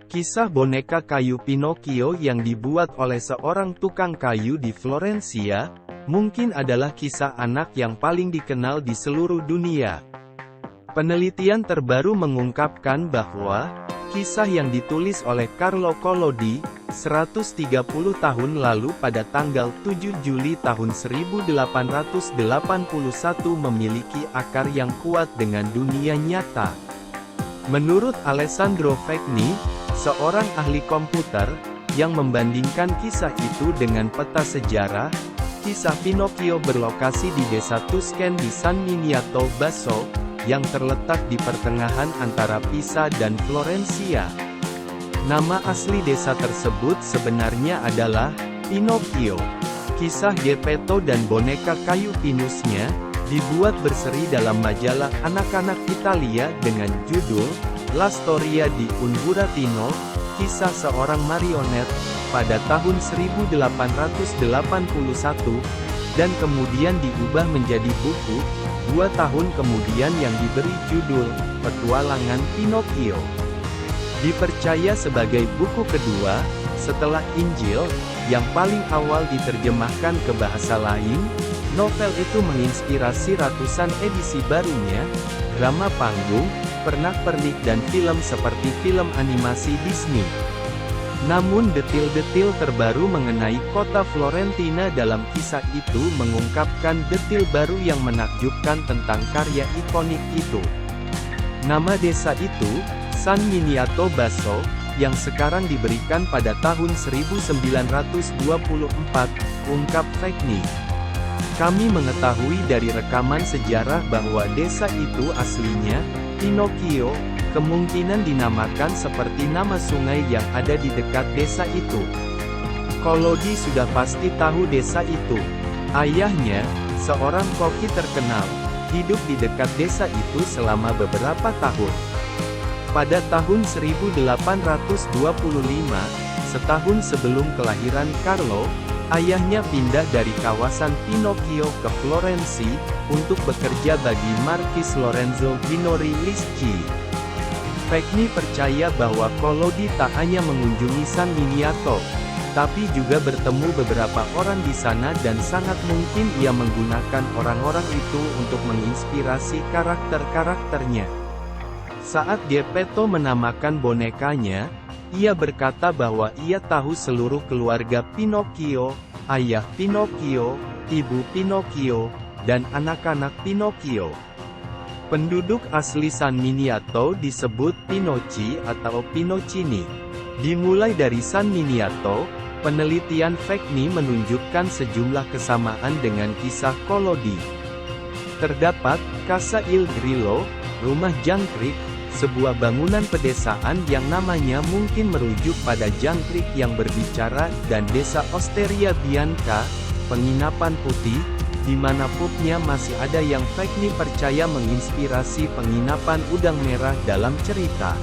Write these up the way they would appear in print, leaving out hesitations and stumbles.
Kisah boneka kayu Pinocchio yang dibuat oleh seorang tukang kayu di Florencia, mungkin adalah kisah anak yang paling dikenal di seluruh dunia. Penelitian terbaru mengungkapkan bahwa, kisah yang ditulis oleh Carlo Collodi, 130 tahun lalu pada tanggal 7 Juli tahun 1881 memiliki akar yang kuat dengan dunia nyata. Menurut Alessandro Fegni, seorang ahli komputer, yang membandingkan kisah itu dengan peta sejarah, kisah Pinocchio berlokasi di desa Tuscan di San Miniato Basso, yang terletak di pertengahan antara Pisa dan Florencia. Nama asli desa tersebut sebenarnya adalah Pinocchio. Kisah Geppetto dan boneka kayu Pinusnya dibuat berseri dalam majalah anak-anak Italia dengan judul La Storia di un burattino, kisah seorang marionet, pada tahun 1881, dan kemudian diubah menjadi buku, 2 tahun kemudian yang diberi judul Petualangan Pinocchio. Dipercaya sebagai buku kedua, setelah Injil, yang paling awal diterjemahkan ke bahasa lain. Novel itu menginspirasi ratusan edisi barunya, drama panggung, pernak-pernik dan film seperti film animasi Disney. Namun detil-detil terbaru mengenai kota Florentina dalam kisah itu mengungkapkan detil baru yang menakjubkan tentang karya ikonik itu. Nama desa itu, San Miniato Basso, yang sekarang diberikan pada tahun 1924, ungkap Fegni. Kami mengetahui dari rekaman sejarah bahwa desa itu aslinya, Pinocchio, kemungkinan dinamakan seperti nama sungai yang ada di dekat desa itu. Collodi sudah pasti tahu desa itu. Ayahnya, seorang koki terkenal, hidup di dekat desa itu selama beberapa tahun. Pada tahun 1825, setahun sebelum kelahiran Carlo, ayahnya pindah dari kawasan Pinocchio ke Florensi, untuk bekerja bagi Marquis Lorenzo Ginori Lisci. Fegni percaya bahwa Collodi tak hanya mengunjungi San Miniato, tapi juga bertemu beberapa orang di sana dan sangat mungkin ia menggunakan orang-orang itu untuk menginspirasi karakter-karakternya. Saat Geppetto menamakan bonekanya, ia berkata bahwa ia tahu seluruh keluarga Pinocchio, ayah Pinocchio, ibu Pinocchio, dan anak-anak Pinocchio. Penduduk asli San Miniato disebut Pinocchi atau Pinocchini. Dimulai dari San Miniato, penelitian Fegni menunjukkan sejumlah kesamaan dengan kisah Collodi. Terdapat Casa il Grillo, rumah jangkrik, sebuah bangunan pedesaan yang namanya mungkin merujuk pada jangkrik yang berbicara, dan desa Osteria Bianca, penginapan putih, di mana pubnya masih ada yang Fegni percaya menginspirasi penginapan udang merah dalam cerita.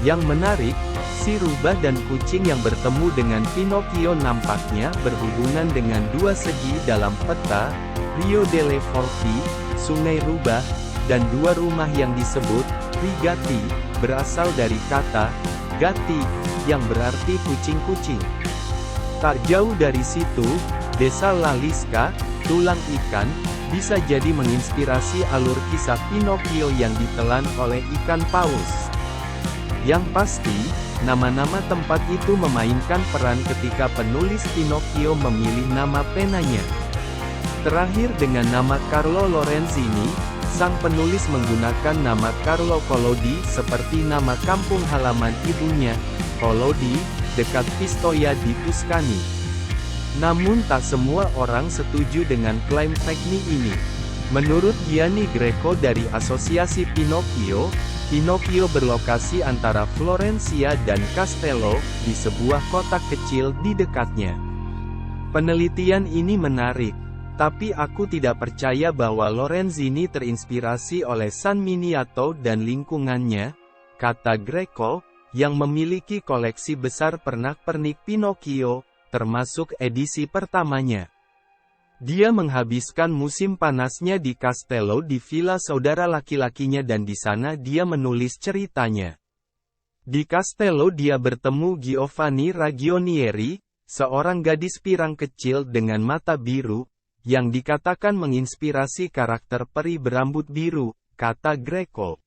Yang menarik, si rubah dan kucing yang bertemu dengan Pinocchio nampaknya berhubungan dengan dua segi dalam peta, Rio delle Volpi, Sungai Rubah, dan dua rumah yang disebut Rigati, berasal dari kata gatti, yang berarti kucing-kucing. Tak jauh dari situ, desa Lalisca, tulang ikan, bisa jadi menginspirasi alur kisah Pinocchio yang ditelan oleh ikan paus. Yang pasti, nama-nama tempat itu memainkan peran ketika penulis Pinocchio memilih nama penanya. Terakhir dengan nama Carlo Lorenzini, sang penulis menggunakan nama Carlo Collodi seperti nama kampung halaman ibunya, Collodi, dekat Pistoia di Tuscany. Namun tak semua orang setuju dengan klaim Fegni ini. Menurut Gianni Greco dari Asosiasi Pinocchio, Pinocchio berlokasi antara Florencia dan Castello, di sebuah kota kecil di dekatnya. Penelitian ini menarik, tapi aku tidak percaya bahwa Lorenzini terinspirasi oleh San Miniato dan lingkungannya, kata Greco, yang memiliki koleksi besar pernak-pernik Pinocchio, termasuk edisi pertamanya. Dia menghabiskan musim panasnya di Castello di villa saudara laki-lakinya dan di sana dia menulis ceritanya. Di Castello dia bertemu Giovanni Ragionieri, seorang gadis pirang kecil dengan mata biru, yang dikatakan menginspirasi karakter peri berambut biru, kata Greco.